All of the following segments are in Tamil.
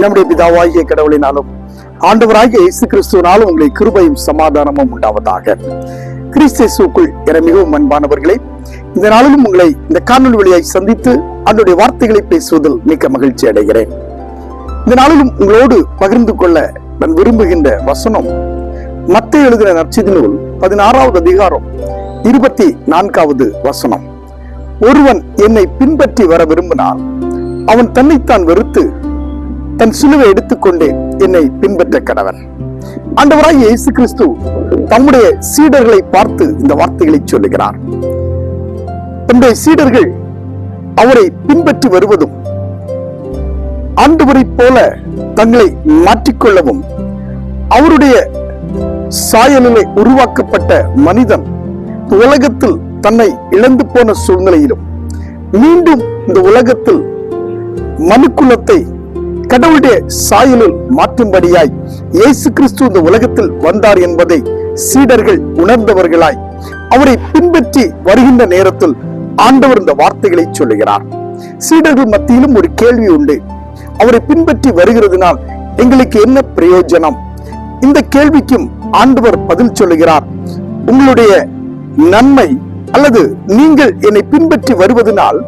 நம்முடைய பிதாவாகிய கடவுளினாலும் ஆண்டவராகிய இயேசு கிறிஸ்துவினாலும் உங்களை கிருபையும் சமாதானமும் உண்டாவதாக. கிறிஸ்துவுக்குள் என மிகவும் அன்பானவர்களே, இந்த நாளிலும் உங்களை இந்த காணொலி வழியாய் சந்தித்து அதனுடைய வார்த்தைகளை பேசுவதில் மிக்க மகிழ்ச்சி அடைகிறேன். இந்த நாளிலும் உங்களோடு பகிர்ந்து கொள்ள நான் விரும்புகின்ற வசனம் மத்தேயு எழுதின நற்செய்தி நூல் 16வது அதிகாரம் 24வது வசனம். ஒருவன் என்னை பின்பற்றி வர விரும்பினால் அவன் தன்னைத்தான் வெறுத்து தன் சிலுவை எடுத்துக்கொண்டே என்னை பின்பற்ற கடவன். ஆண்டவராகிய இயேசு கிறிஸ்து தம்முடைய சீடர்களை பார்த்து இந்த வார்த்தைகளை சொல்லுகிறார். தம்முடைய சீடர்கள் அவரை பின்பற்றி வருவதும் ஆண்டவரை போல தங்களை மாற்றிக்கொள்ளவும் அவருடைய சாயலிலே உருவாக்கப்பட்ட மனிதன் உலகத்தில் தன்னை இழந்து போன சூழ்நிலையிலும் மீண்டும் இந்த உலகத்தில் மனுக்குலத்தை கடவுளுடைய சாயலில் மாற்றும்படியாய் இயேசு கிறிஸ்து இந்த உலகத்தில் வந்தார் என்பதை சீடர்கள் உணர்ந்தவர்களாய் அவரை பின்பற்றி வருகின்ற நேரத்தில் ஆண்டவர் இந்த வார்த்தைகளை சொல்லுகிறார். சீடர்கள் மத்தியிலும் ஒரு கேள்வி உண்டு. அவரை பின்பற்றி வருகிறதுனால் எங்களுக்கு என்ன பிரயோஜனம்? இந்த கேள்விக்கும் ஆண்டவர் பதில் சொல்லுகிறார். உங்களுடைய நன்மை அல்லது நீங்கள் என்னை பின்பற்றி வருவதனால்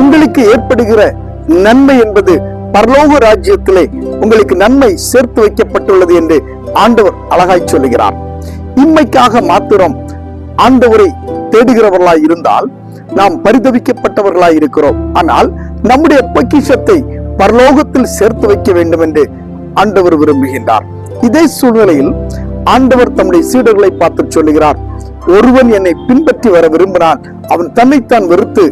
உங்களுக்கு ஏற்படுகிற நன்மை என்பது பரலோக ராஜ்யத்திலே உங்களுக்கு நன்மை சேர்த்து வைக்கப்பட்டுள்ளது என்று ஆண்டவர் அழகாய் சொல்லுகிறார். இம்மைக்காக மாத்திரம் ஆண்டவரை தேடுகிறவர்களாய் இருந்தால் நாம் பரிதவிக்கப்பட்டவர்களாய் இருக்கிறோம். ஆனால் நம்முடைய பொக்கிஷத்தை பரலோகத்தில் சேர்த்து வைக்க வேண்டும் என்று ஆண்டவர் விரும்புகின்றார். இதே சூழ்நிலையில் ஆண்டவர் தம்முடைய சீடர்களை பார்த்து சொல்லுகிறார், ஒருவன் என்னை பின்பற்றி வர விரும்பினால் அவன் தன்னைத்தான் வெறுத்து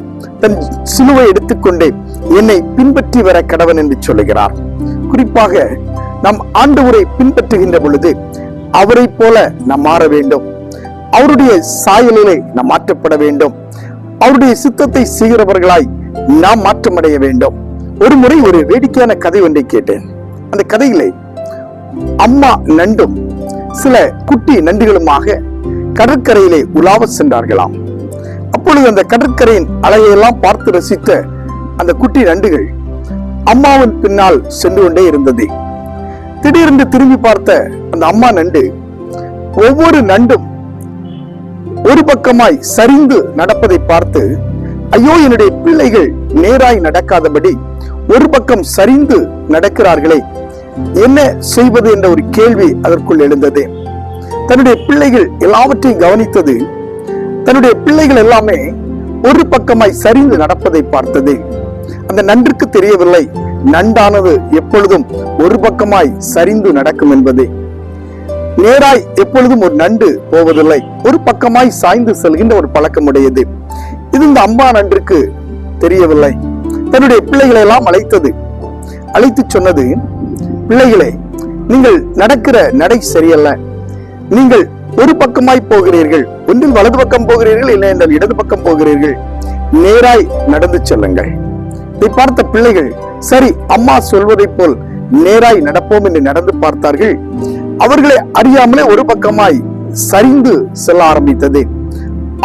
தன் சிலுவை எடுத்துக்கொண்டே என்னை பின்பற்றி வர கடவன் என்று சொல்லுகிறார். குறிப்பாக நாம் ஆண்டவரை பின்பற்றுகின்ற பொழுது அவரை போல நாம் மாற வேண்டும். அவருடைய சாயலிலே நாம் மாற்றப்பட வேண்டும். அவருடைய சித்தத்தை செய்கிறவர்களாய் நாம் மாற்றமடைய வேண்டும். ஒரு முறை ஒரு வேடிக்கையான கதை ஒன்றை கேட்டேன். அந்த கதையிலே அம்மா நண்டும் சில குட்டி நண்டுகளுமாக கடற்கரையிலே உலாவ சென்றார்களாம். அப்பொழுது அந்த கடற்கரையின் அலையெல்லாம் பார்த்து ரசித்த அந்த குட்டி நண்டுகள் அம்மாவின் பின்னால் சென்று கொண்டே இருந்தது. திடீரென்று திரும்பி பார்த்த அந்த அம்மா நண்டு ஒவ்வொரு நண்டும் ஒரு பக்கமாய் சரிந்து நடப்பதை பார்த்து, ஐயோ, என்னுடைய பிள்ளைகள் நேராய் நடக்காதபடி ஒரு பக்கம் சரிந்து நடக்கிறார்களே, என்ன செய்வது என்ற ஒரு கேள்வி அதற்குள் எழுந்தது. தன்னுடைய பிள்ளைகள் எல்லாவற்றையும் கவனித்தது. தன்னுடைய பிள்ளைகள் எல்லாமே ஒரு பக்கமாய் சரிந்து நடப்பதை பார்த்தது. அந்த நன்றுக்கு தெரியவில்லை, நண்டானது எப்பொழுதும் ஒரு பக்கமாய் சரிந்து நடக்கும் என்பது. நேராய் எப்பொழுதும் ஒரு நண்டு போவதில்லை, ஒரு பக்கமாய் சாய்ந்து செல்கின்ற ஒரு பழக்கம் உடையது. இது இந்த அம்மா நன்றுக்கு தெரியவில்லை. தன்னுடைய பிள்ளைகளை எல்லாம் அழைத்து சொன்னது, பிள்ளைகளே, நீங்கள் நடக்கிற நடை சரியல்ல. நீங்கள் ஒரு பக்கமாய் போகிறீர்கள், ஒன்றில் வலது பக்கம் போகிறீர்கள், இல்லை என்றால் இடது பக்கம் போகிறீர்கள். நேராய் நடந்து செல்லுங்கள். இதை பார்த்த பிள்ளைகள் சரி அம்மா சொல்வதை போல் நேராய் நடப்போம் என்று நடந்து பார்த்தார்கள். அவர்களை அறியாமலே ஒரு பக்கமாய் சரிந்து செல்ல ஆரம்பித்தது.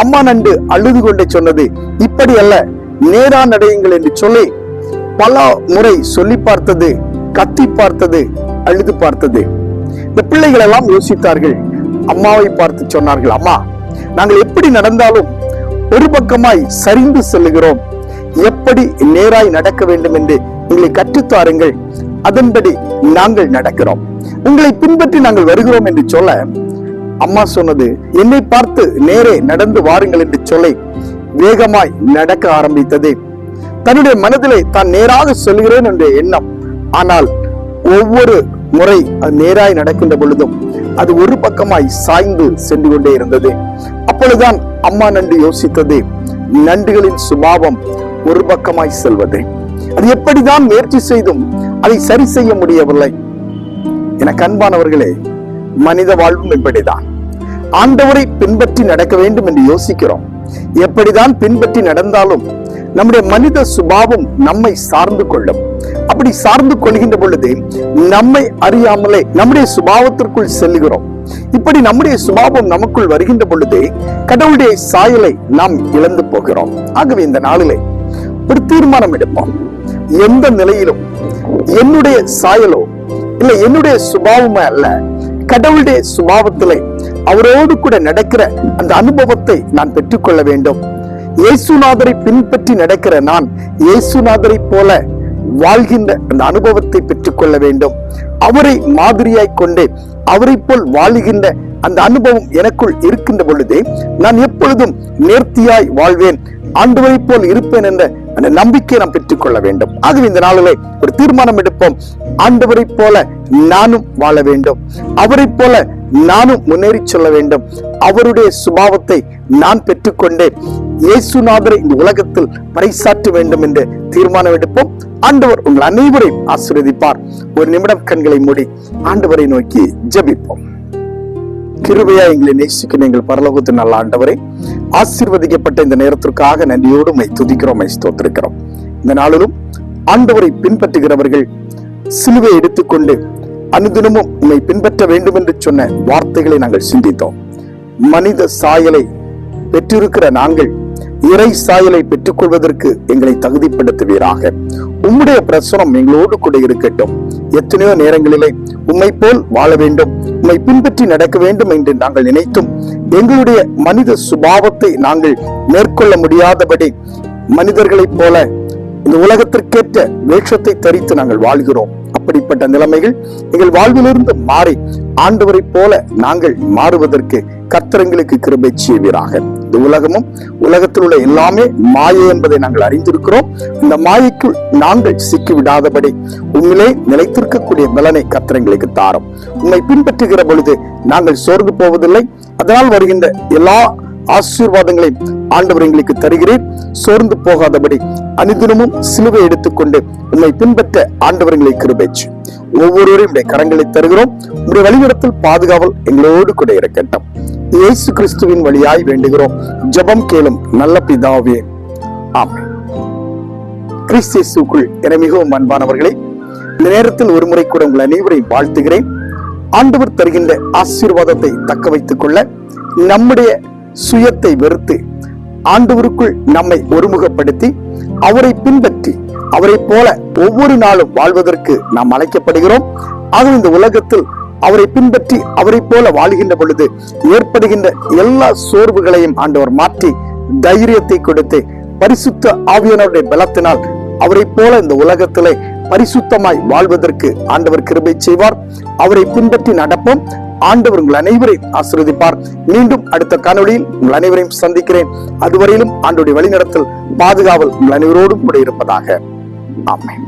அம்மா நண்டு அழுது கொண்டே சொன்னது, இப்படி அல்ல, நேரா நடையுங்கள் என்று சொல்லி பல முறை சொல்லி பார்த்தது, கத்தி பார்த்தது, அழுது பார்த்தது. இந்த பிள்ளைகள் எல்லாம் யோசித்தார்கள். அம்மாவை பார்த்து சொன்னார்கள், அம்மா, நாங்கள் எப்படி நடந்தாலும் ஒரு பக்கமாய் சரிந்து செல்லுகிறோம். எப்படி நேராய் நடக்க வேண்டும் என்று எங்களை கற்றுத்தாருங்கள். அதன்படி நாங்கள் நடக்கிறோம். உங்களை பின்பற்றி நாங்கள் வருகிறோம் என்று சொல்ல, அம்மா சொன்னது, என்னை பார்த்து நேரே நடந்து வாருங்கள் என்று சொல்லி வேகமாய் நடக்க ஆரம்பித்தது. தன்னுடைய மனதிலே தான் நேராக செல்கிறேன் என்ற எண்ணம். ஆனால் ஒவ்வொரு முறை அது நேராய் நடக்கின்ற பொழுதும் அது ஒரு பக்கமாய் சாய்ந்து சென்று கொண்டே இருந்தது. அப்பொழுதுதான் அம்மா நண்டு யோசித்தது, நண்டுகளின் சுபாவம் ஒரு பக்கமாய் செல்வது. அது எப்படிதான் முயற்சி செய்தும் அதை சரி செய்ய முடியவில்லை. எனக்கு அன்பானவர்களே, மனித வாழ்வும் இப்படிதான். ஆண்டவரை பின்பற்றி நடக்க வேண்டும் என்று யோசிக்கிறோம். எப்படிதான் பின்பற்றி நடந்தாலும் நம்முடைய மனித சுபாவம் நம்மை சார்ந்து கொள்ளும். அப்படி சார்ந்து கொள்கின்ற பொழுது நம்மை அறியாமலே நம்முடைய சுபாவத்திற்குள் செல்லுகிறோம். இப்படி நம்முடைய சுபாவம் நமக்குள் வருகின்ற பொழுது கடவுளுடைய சாயலை நாம் இழந்து போகிறோம். ஆகவே இந்த நாளிலே ஒரு தீர்மானம் எடுப்போம். எந்த நிலையிலும் என்னுடைய சாயலோ இல்ல என்னுடைய சுபாவமே அல்ல, கடவுளுடைய சுபாவத்திலே அவரோடு கூட நடக்கிற அந்த அனுபவத்தை நான் பெற்றுக்கொள்ள வேண்டும். இயேசுநாதரை பின்பற்றி நடக்கிற நான் இயேசுநாதரை போல வாழ்கின்ற அந்த அனுபவத்தை பெற்றுக்கொள்ள வேண்டும். அவரை மாதிரியாய் கொண்டு அவரை போல் வாழுகின்ற அந்த அனுபவம் எனக்குள் இருக்கின்ற பொழுது நான் எப்பொழுதும் நேர்த்தியாய் வாழ்வேன், ஆண்டவரை போல் இருப்பேன் என்ற அந்த நம்பிக்கையை நாம் பெற்றுக்கொள்ள வேண்டும். ஆகவே இந்த நாளிலே ஒரு தீர்மானம் எடுப்போம். ஆண்டவரை போல நானும் வாழ வேண்டும், அவரை போல நானும் முன்னேறி செல்ல வேண்டும். அவருடைய சுபாவத்தை நான் பெற்றுக்கொண்டே இயேசுநாதரை இந்த உலகத்தில் பறைசாற்ற வேண்டும் என்று தீர்மானம் எடுப்போம். ஆண்டவர் உங்கள் அனைவரையும் ஆசீர்வதிப்பார். ஒரு நிமிடம் கண்களை மூடி ஆண்டவரை நோக்கி ஜெபிப்போம். கிருபையா எங்களை நேசிக்க எங்கள் பரலோகத்தின் நல்ல ஆண்டவரை, ஆசீர்வதிக்கப்பட்ட இந்த நேரத்திற்காக நன்றியோடு உம்மை துதிக்கிறோம், உம்மை ஸ்தோத்திரிக்கிறோம். இந்த நாளிலும் ஆண்டவரை பின்பற்றுகிறவர்கள் சிலுவை எடுத்துக்கொண்டு அனுதினமும் உம்மை பின்பற்ற வேண்டும் என்று சொன்ன வார்த்தைகளை நாங்கள் சிந்தித்தோம். மனித சாயலை பெற்றிருக்கிற நாங்கள் இறை சாயலை பெற்றுக் கொள்வதற்கு எங்களை தகுதிப்படுத்துவீராக. உம்முடைய பிரசனம் எங்களோடு கூட இருக்கட்டும். எத்தனையோ நேரங்களிலே உம்மை போல் வாழ வேண்டும், உம்மை பின்பற்றி நடக்க வேண்டும் என்று நாங்கள் நினைத்தும் எங்களுடைய மனித சுபாவத்தை நாங்கள் மேற்கொள்ள முடியாதபடி மனிதர்களைப் போல இந்த உலகத்திற்கேற்ற வேஷத்தை தரித்து நாங்கள் வாழ்கிறோம். அப்படிப்பட்ட நிலைமைகள் எங்கள் வாழ்விலிருந்து மாறி ஆண்டவரை போல நாங்கள் மாறுவதற்கு கர்த்தர்களுக்கு கிருபை செய்வீராக. இந்த உலகமும் உலகத்தில் உள்ள எல்லாமே மாயை என்பதை நாங்கள் அறிந்திருக்கிறோம். இந்த மாயைக்குள் நாங்கள் சிக்கிவிடாதபடி உண்மையிலே நிலைத்திருக்கக்கூடிய பலனை கர்த்தர்களுக்கு தாரும். உண்மை பின்பற்றுகிற பொழுது நாங்கள் சோர்ந்து போவதில்லை. அதனால் வருகின்ற எல்லா ஆசீர்வாதங்களை ஆண்டவர் எங்களுக்கு தருகிறேன். சோர்ந்து போகாதபடி அனுதினமும் சிலுவை எடுத்துக்கொண்டு உண்மை பின்பற்ற ஆண்டவர்களை கிருபைச்சு ஒவ்வொருவரையும் கரங்களை தருகிறோம். உங்களுடைய வழிநடத்தல் பாதுகாவல் எங்களோடு கூட இருக்கட்டும். இயேசு கிறிஸ்துவின் வழியாய் வேண்டுகிறோம், ஜெபம் கேளும் நல்ல பிதாவே, ஆமென். கிறிஸ்துவுக்குள் என மிகவும் அன்பானவர்களே, இந்த நேரத்தில் ஒரு முறை கூட உங்கள் அனைவரையும் வாழ்த்துகிறேன். ஆண்டவர் தருகின்ற ஆசீர்வாதத்தை தக்க வைத்துக் கொள்ள நம்முடைய சுயத்தை வெறுத்து ஆண்டவருக்குள் நம்மை ஒருமுகப்படுத்தி அவரை பின்பற்றி அவரை போல ஒவ்வொரு நாளும் வாழ்வதற்கு நாம் அழைக்கப்படுகிறோம். ஆக இந்த உலகத்தில் அவரை பின்பற்றி அவரை போல வாழ்கின்ற பொழுது ஏற்படுகின்ற எல்லா சோர்வுகளையும் ஆண்டவர் மாற்றி தைரியத்தை கொடுத்து பரிசுத்த ஆவியானவருடைய பலத்தினால் அவரை போல இந்த உலகத்திலே பரிசுத்தமாய் வாழ்வதற்கு ஆண்டவர் கிருபை செய்வார். அவரை பின்பற்றி நடப்போம். ஆண்டவர் உங்கள் அனைவரையும் ஆசீர்வதிப்பார். மீண்டும் அடுத்த காணொளியில் உங்கள் அனைவரையும் சந்திக்கிறேன். அதுவரையிலும் ஆண்டவருடைய வழிநடத்தல் பாதுகாவல் உங்கள் அனைவரோடும் கூட இருப்பதாக. ஆமென்.